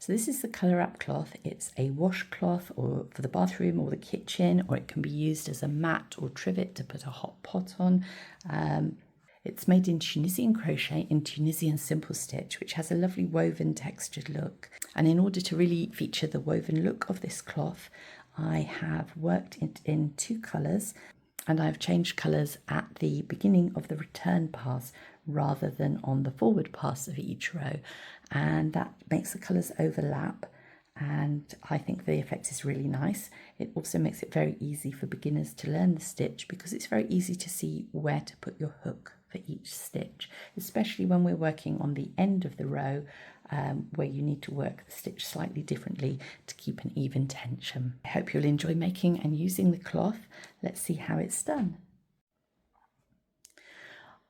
So this is the Colourwrap cloth. It's a washcloth or for the bathroom or the kitchen, or it can be used as a mat or trivet to put a hot pot on. It's made in Tunisian crochet in Tunisian simple stitch, which has a lovely woven textured look. And in order to really feature the woven look of this cloth, I have worked it in 2 colours, and I've changed colours at the beginning of the return pass rather than on the forward pass of each row, and that makes the colours overlap, and I think the effect is really nice. It also makes it very easy for beginners to learn the stitch because it's very easy to see where to put your hook for each stitch, especially when we're working on the end of the row where you need to work the stitch slightly differently to keep an even tension. I hope you'll enjoy making and using the cloth. Let's see how it's done.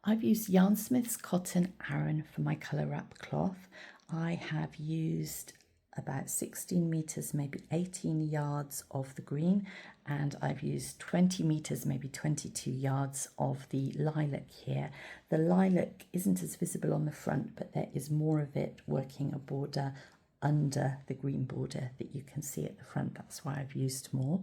I've used Yarnsmith's Cotton Aran for my Colourwrap cloth. I have used about 16 meters, maybe 18 yards of the green, and I've used 20 meters, maybe 22 yards of the lilac here. The lilac isn't as visible on the front, but there is more of it working a border under the green border that you can see at the front. That's why I've used more.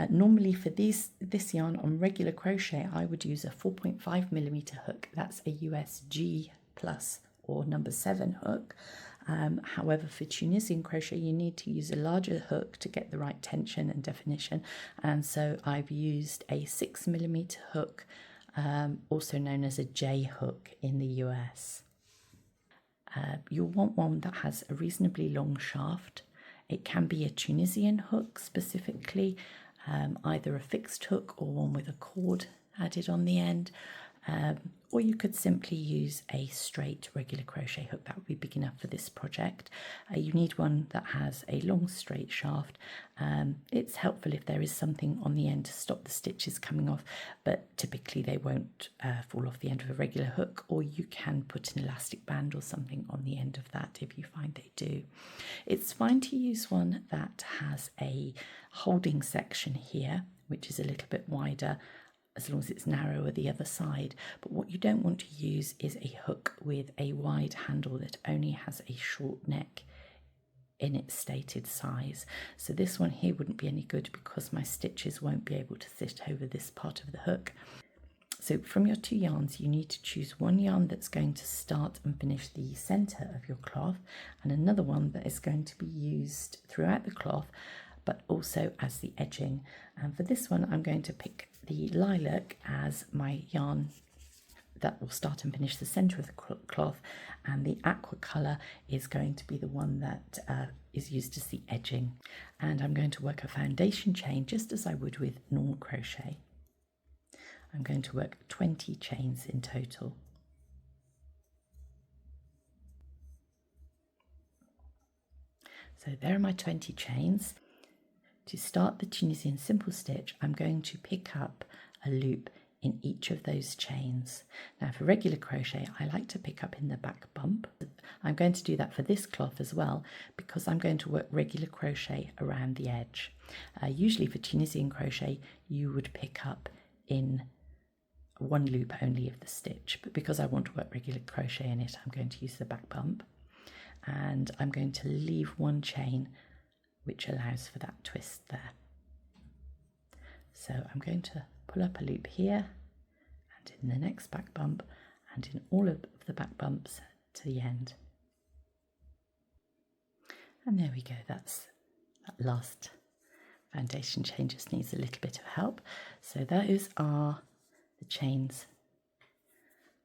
Normally for this yarn on regular crochet, I would use a 4.5mm hook. That's a USG plus or number 7 hook. However, for Tunisian crochet, you need to use a larger hook to get the right tension and definition. And so I've used a 6mm hook, also known as a J hook in the US. You'll want one that has a reasonably long shaft. It can be a Tunisian hook specifically, either a fixed hook or one with a cord added on the end. Or you could simply use a straight regular crochet hook. That would be big enough for this project. You need one that has a long straight shaft. It's helpful if there is something on the end to stop the stitches coming off, but typically they won't fall off the end of a regular hook, or you can put an elastic band or something on the end of that if you find they do. It's fine to use one that has a holding section here, which is a little bit wider, as long as it's narrower the other side. But what you don't want to use is a hook with a wide handle that only has a short neck in its stated size. So this one here wouldn't be any good because my stitches won't be able to sit over this part of the hook. So from your 2 yarns, you need to choose one yarn that's going to start and finish the centre of your cloth, and another one that is going to be used throughout the cloth, but also as the edging. And for this one, I'm going to pick the lilac as my yarn that will start and finish the centre of the cloth, and the aqua colour is going to be the one that is used as the edging. And I'm going to work a foundation chain just as I would with normal crochet. I'm going to work 20 chains in total. So there are my 20 chains. To start the Tunisian simple stitch, I'm going to pick up a loop in each of those chains. Now for regular crochet, I like to pick up in the back bump. I'm going to do that for this cloth as well, because I'm going to work regular crochet around the edge. Usually for Tunisian crochet, you would pick up in one loop only of the stitch, but because I want to work regular crochet in it, I'm going to use the back bump, and I'm going to leave one chain which allows for that twist there. So I'm going to pull up a loop here and in the next back bump and in all of the back bumps to the end. And there we go, that last foundation chain just needs a little bit of help. So those are the chains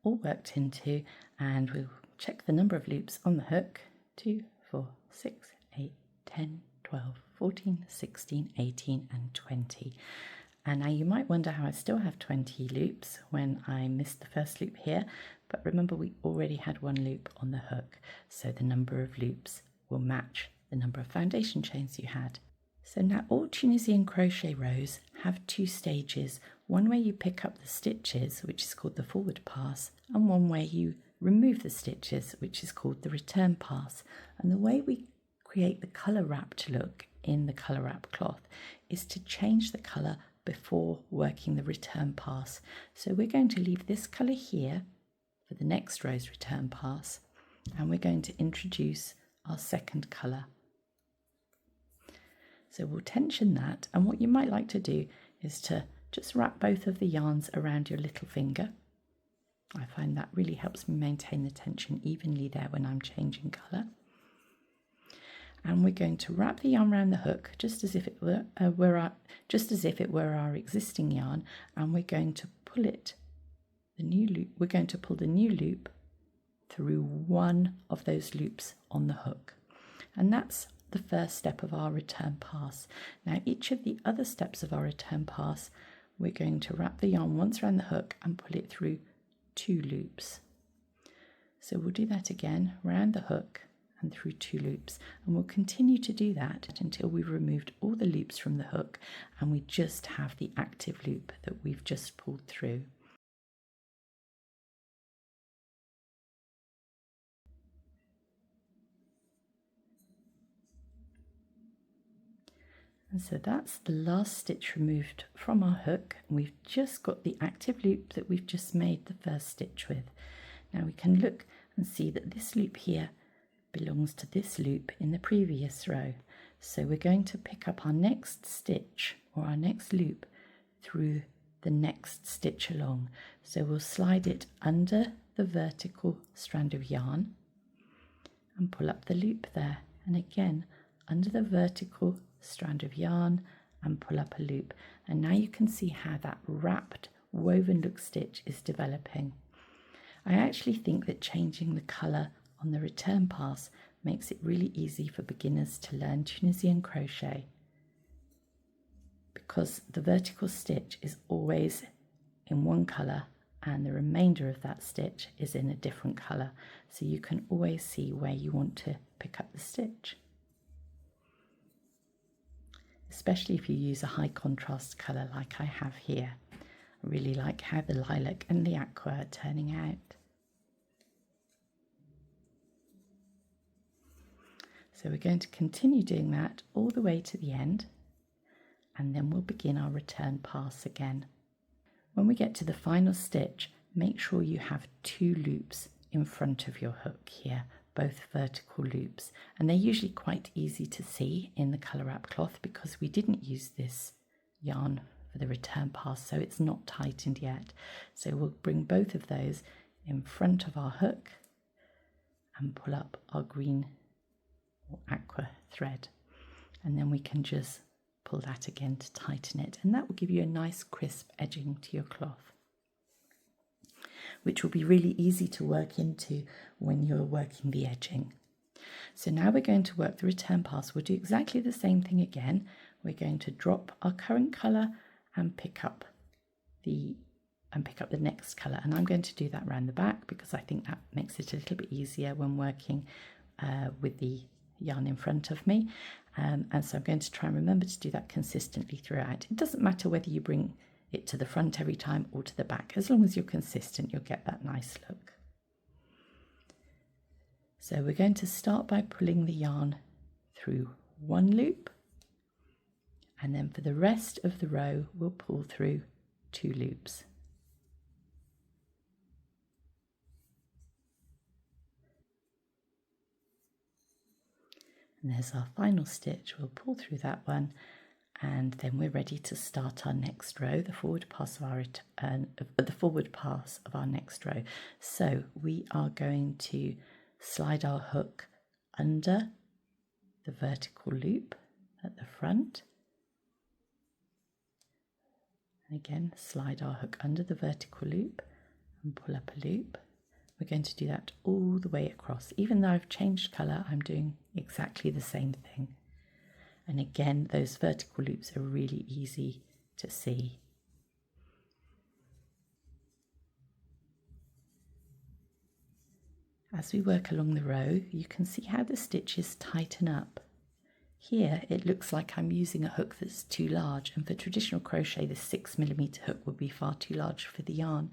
all worked into, and we'll check the number of loops on the hook. 2, 4, 6, 8, 10, 12, 14, 16, 18 and 20. And now you might wonder how I still have 20 loops when I missed the first loop here, but remember we already had one loop on the hook, so the number of loops will match the number of foundation chains you had. So now all Tunisian crochet rows have 2 stages, one where you pick up the stitches, which is called the forward pass, and one where you remove the stitches, which is called the return pass. And the way we create the colour wrapped look in the Colourwrap cloth is to change the colour before working the return pass. So we're going to leave this colour here for the next row's return pass, and we're going to introduce our second colour. So we'll tension that, and what you might like to do is to just wrap both of the yarns around your little finger. I find that really helps me maintain the tension evenly there when I'm changing colour. And we're going to wrap the yarn around the hook just as if it were our existing yarn, and we're going to pull it, the new loop. We're going to pull the new loop through one of those loops on the hook, and that's the first step of our return pass. Now each of the other steps of our return pass, we're going to wrap the yarn once around the hook and pull it through 2 loops. So we'll do that again, round the hook and through 2 loops, and we'll continue to do that until we've removed all the loops from the hook and we just have the active loop that we've just pulled through. And so that's the last stitch removed from our hook, and we've just got the active loop that we've just made the first stitch with. Now we can look and see that this loop here belongs to this loop in the previous row. So we're going to pick up our next stitch or our next loop through the next stitch along. So we'll slide it under the vertical strand of yarn and pull up the loop there, and again under the vertical strand of yarn and pull up a loop, and now you can see how that wrapped woven look stitch is developing. I actually think that changing the colour on the return pass makes it really easy for beginners to learn Tunisian crochet, because the vertical stitch is always in one colour and the remainder of that stitch is in a different colour, so you can always see where you want to pick up the stitch, especially if you use a high contrast colour like I have here. I really like how the lilac and the aqua are turning out. So we're going to continue doing that all the way to the end, and then we'll begin our return pass again. When we get to the final stitch, make sure you have 2 loops in front of your hook here, both vertical loops, and they're usually quite easy to see in the Colourwrap cloth because we didn't use this yarn for the return pass, so it's not tightened yet. So we'll bring both of those in front of our hook and pull up our green or aqua thread, and then we can just pull that again to tighten it, and that will give you a nice crisp edging to your cloth, which will be really easy to work into when you're working the edging. So now we're going to work the return pass. We'll do exactly the same thing again. We're going to drop our current colour and pick up the next colour, and I'm going to do that around the back because I think that makes it a little bit easier when working with the yarn in front of me, and so I'm going to try and remember to do that consistently throughout. It doesn't matter whether you bring it to the front every time or to the back, as long as you're consistent you'll get that nice look. So we're going to start by pulling the yarn through 1 loop, and then for the rest of the row we'll pull through 2 loops. And there's our final stitch. We'll pull through that one, and then we're ready to start our next row, the forward pass of our next row. So we are going to slide our hook under the vertical loop at the front, and again slide our hook under the vertical loop and pull up a loop. We're going to do that all the way across. Even though I've changed colour, I'm doing exactly the same thing. And again, those vertical loops are really easy to see. As we work along the row, you can see how the stitches tighten up. Here it looks like I'm using a hook that's too large, and for traditional crochet the 6mm hook would be far too large for the yarn,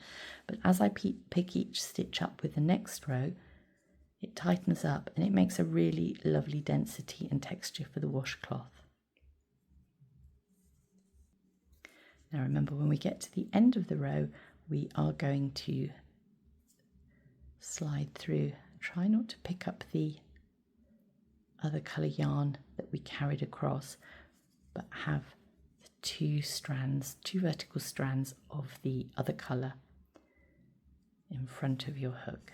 but as I pick each stitch up with the next row, it tightens up and it makes a really lovely density and texture for the washcloth. Now remember, when we get to the end of the row we are going to slide through, try not to pick up the other colour yarn that we carried across, but have the two vertical strands of the other colour in front of your hook.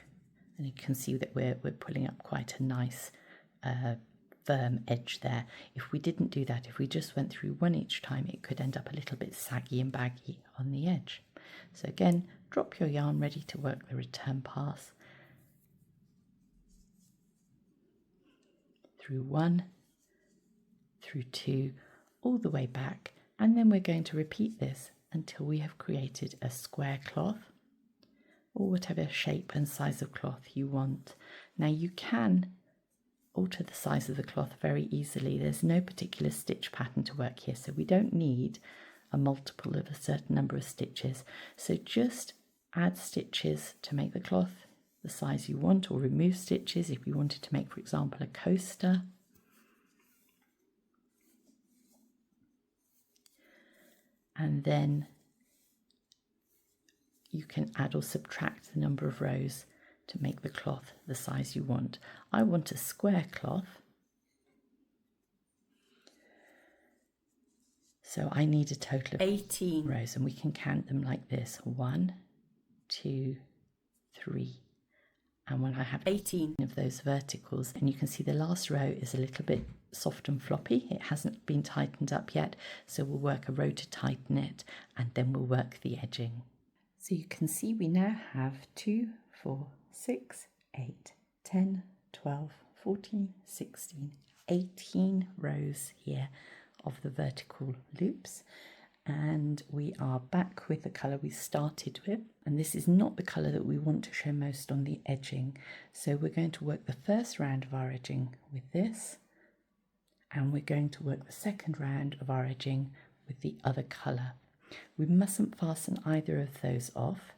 And you can see that we're pulling up quite a nice firm edge there. If we didn't do that, if we just went through one each time, it could end up a little bit saggy and baggy on the edge. So again, drop your yarn ready to work the return pass through 1, through 2, all the way back, and then we're going to repeat this until we have created a square cloth or whatever shape and size of cloth you want. Now you can alter the size of the cloth very easily. There's no particular stitch pattern to work here, so we don't need a multiple of a certain number of stitches. So just add stitches to make the cloth the size you want, or remove stitches if you wanted to make, for example, a coaster. And then you can add or subtract the number of rows to make the cloth the size you want. I want a square cloth, so I need a total of 18 rows, and we can count them like this: 1, 2, 3. And when I have 18 of those verticals, and you can see the last row is a little bit soft and floppy, it hasn't been tightened up yet, so we'll work a row to tighten it, and then we'll work the edging. So you can see we now have 2, 4, 6, 8, 10, 12, 14, 16, 18 rows here of the vertical loops. And we are back with the colour we started with, and this is not the colour that we want to show most on the edging, so we're going to work the first round of our edging with this, and we're going to work the second round of our edging with the other colour. We mustn't fasten either of those off,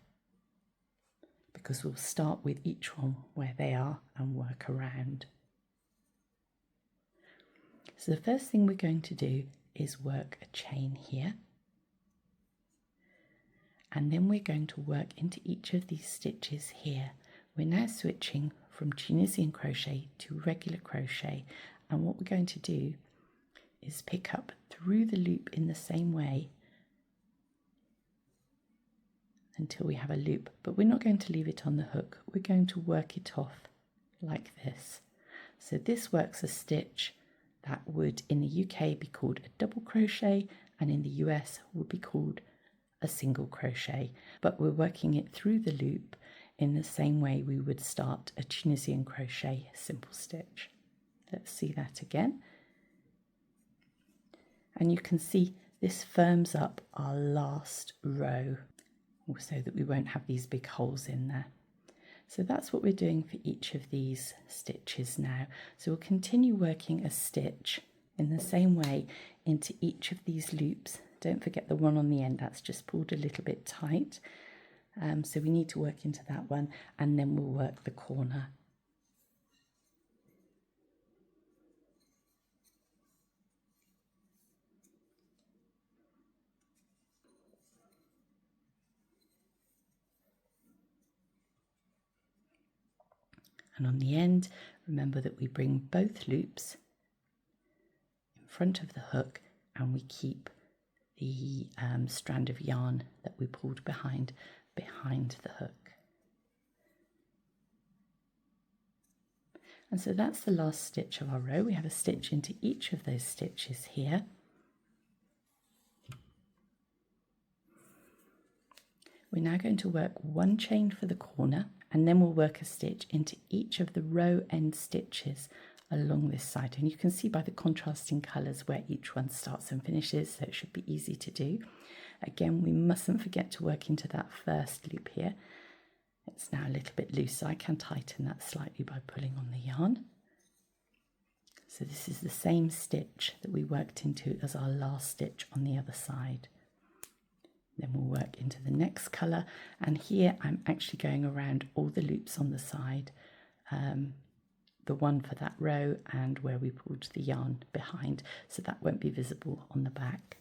because we'll start with each one where they are and work around. So the first thing we're going to do is work a chain here. And then we're going to work into each of these stitches here. We're now switching from Tunisian crochet to regular crochet, and what we're going to do is pick up through the loop in the same way until we have a loop, but we're not going to leave it on the hook. We're going to work it off like this. So this works a stitch that would in the UK be called a double crochet, and in the US would be called a single crochet, but we're working it through the loop in the same way we would start a Tunisian crochet simple stitch. Let's see that again. And you can see this firms up our last row so that we won't have these big holes in there. So that's what we're doing for each of these stitches now. So we'll continue working a stitch in the same way into each of these loops. Don't forget the one on the end, that's just pulled a little bit tight. So we need to work into that one, and then we'll work the corner. And on the end, remember that we bring both loops in front of the hook, and we keep the strand of yarn that we pulled behind the hook. And so that's the last stitch of our row. We have a stitch into each of those stitches here. We're now going to work one chain for the corner, and then we'll work a stitch into each of the row end stitches along this side, and you can see by the contrasting colours where each one starts and finishes, so it should be easy to do. Again, we mustn't forget to work into that first loop here. It's now a little bit loose, so I can tighten that slightly by pulling on the yarn. So this is the same stitch that we worked into as our last stitch on the other side. Then we'll work into the next colour, and here I'm actually going around all the loops on the side, the one for that row and where we pulled the yarn behind, so that won't be visible on the back.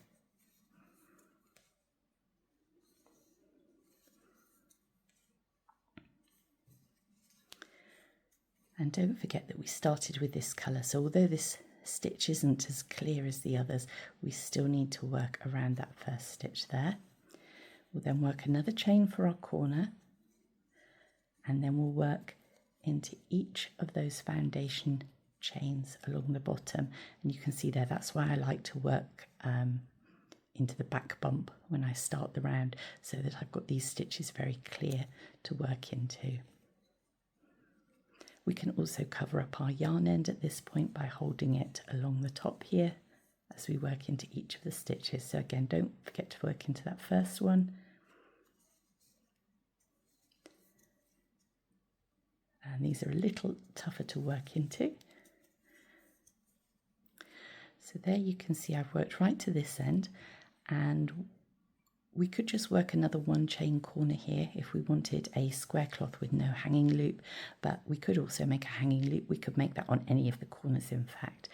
And don't forget that we started with this colour, so although this stitch isn't as clear as the others, we still need to work around that first stitch there. We'll then work another chain for our corner, and then we'll work into each of those foundation chains along the bottom. And you can see there, that's why I like to work into the back bump when I start the round, so that I've got these stitches very clear to work into. We can also cover up our yarn end at this point by holding it along the top here as we work into each of the stitches. So again, don't forget to work into that first one. And these are a little tougher to work into. So there you can see I've worked right to this end, and we could just work another one chain corner here if we wanted a square cloth with no hanging loop, but we could also make a hanging loop. We could make that on any of the corners, in fact.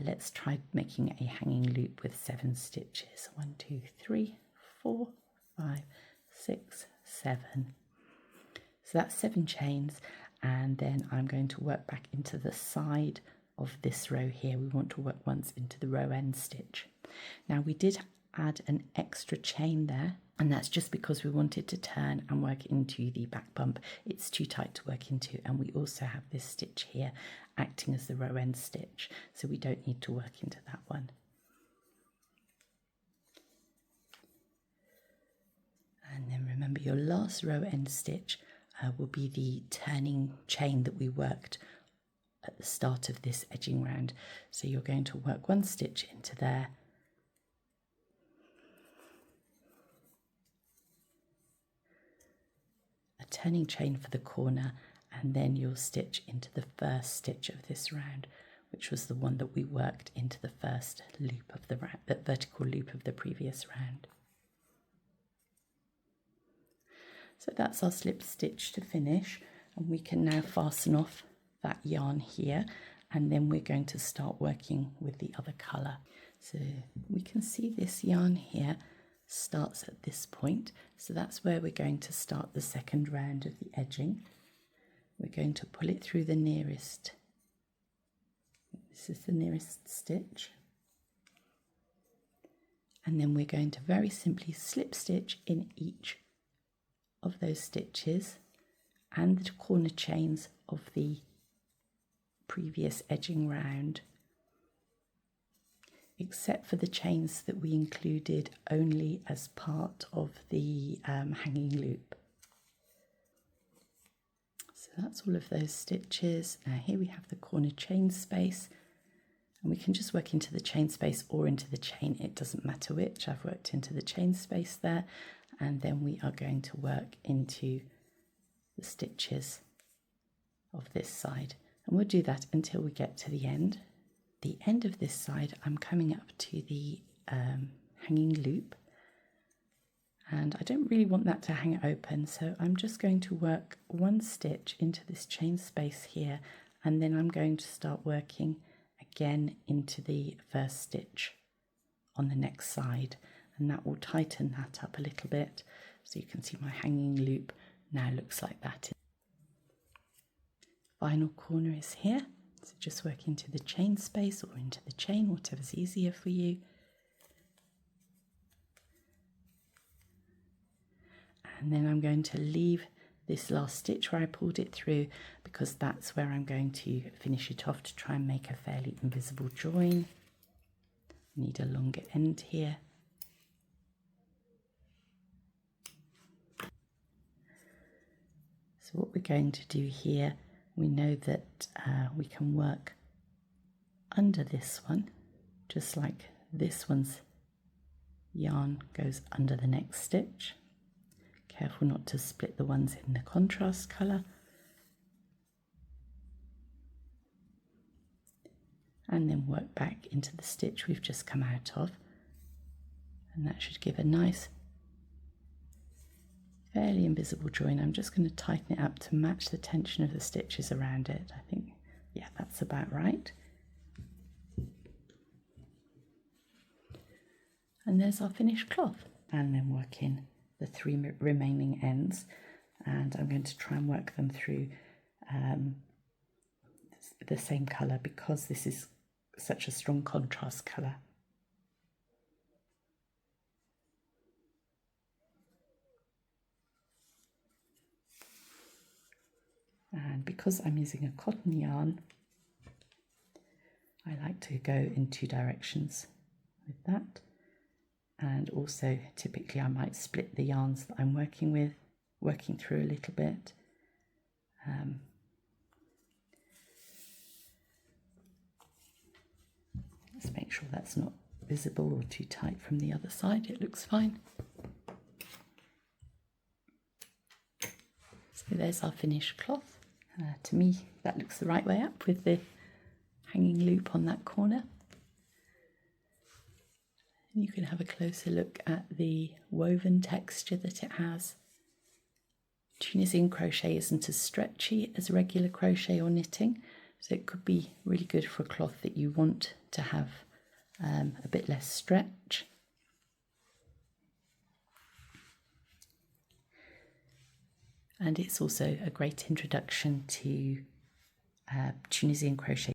Let's try making a hanging loop with 7 stitches. 1, 2, 3, 4, 5, 6, 7. So that's 7 chains, and then I'm going to work back into the side of this row here. We want to work once into the row end stitch. Now we did add an extra chain there, and that's just because we wanted to turn and work into the back bump. It's too tight to work into, and we also have this stitch here acting as the row end stitch, so we don't need to work into that one. And then remember, your last row end stitch will be the turning chain that we worked at the start of this edging round. So you're going to work 1 stitch into there, a turning chain for the corner, and then you'll stitch into the first stitch of this round, which was the one that we worked into the first loop of the round, the vertical loop of the previous round. So that's our slip stitch to finish, and we can now fasten off that yarn here, and then we're going to start working with the other colour. So we can see this yarn here starts at this point, so that's where we're going to start the second round of the edging. We're going to pull it through the nearest, this is the nearest stitch, and then we're going to very simply slip stitch in each of those stitches and the corner chains of the previous edging round, except for the chains that we included only as part of the hanging loop. So that's all of those stitches. Now here we have the corner chain space, and we can just work into the chain space or into the chain, it doesn't matter which. I've worked into the chain space there, and then we are going to work into the stitches of this side, and we'll do that until we get to the end. The end of this side, I'm coming up to the hanging loop, and I don't really want that to hang open, so I'm just going to work 1 stitch into this chain space here, and then I'm going to start working again into the first stitch on the next side, and that will tighten that up a little bit. So you can see my hanging loop now looks like that. Final corner is here, so just work into the chain space or into the chain, whatever's easier for you. And then I'm going to leave this last stitch where I pulled it through, because that's where I'm going to finish it off to try and make a fairly invisible join. Need a longer end here. So what we're going to do here, we know that we can work under this one, just like this one's yarn goes under the next stitch. Careful not to split the ones in the contrast colour. And then work back into the stitch we've just come out of. And that should give a nice, fairly invisible join. I'm just going to tighten it up to match the tension of the stitches around it. I think, yeah, that's about right. And there's our finished cloth. And then work in the 3 remaining ends, and I'm going to try and work them through the same colour because this is such a strong contrast colour. And because I'm using a cotton yarn, I like to go in two directions with that. And also typically I might split the yarns that I'm working with, working through a little bit. Let's make sure that's not visible or too tight from the other side. It looks fine. So there's our finished cloth. To me, that looks the right way up with the hanging loop on that corner. And you can have a closer look at the woven texture that it has. Tunisian crochet isn't as stretchy as regular crochet or knitting, so it could be really good for a cloth that you want to have a bit less stretch. And it's also a great introduction to Tunisian crochet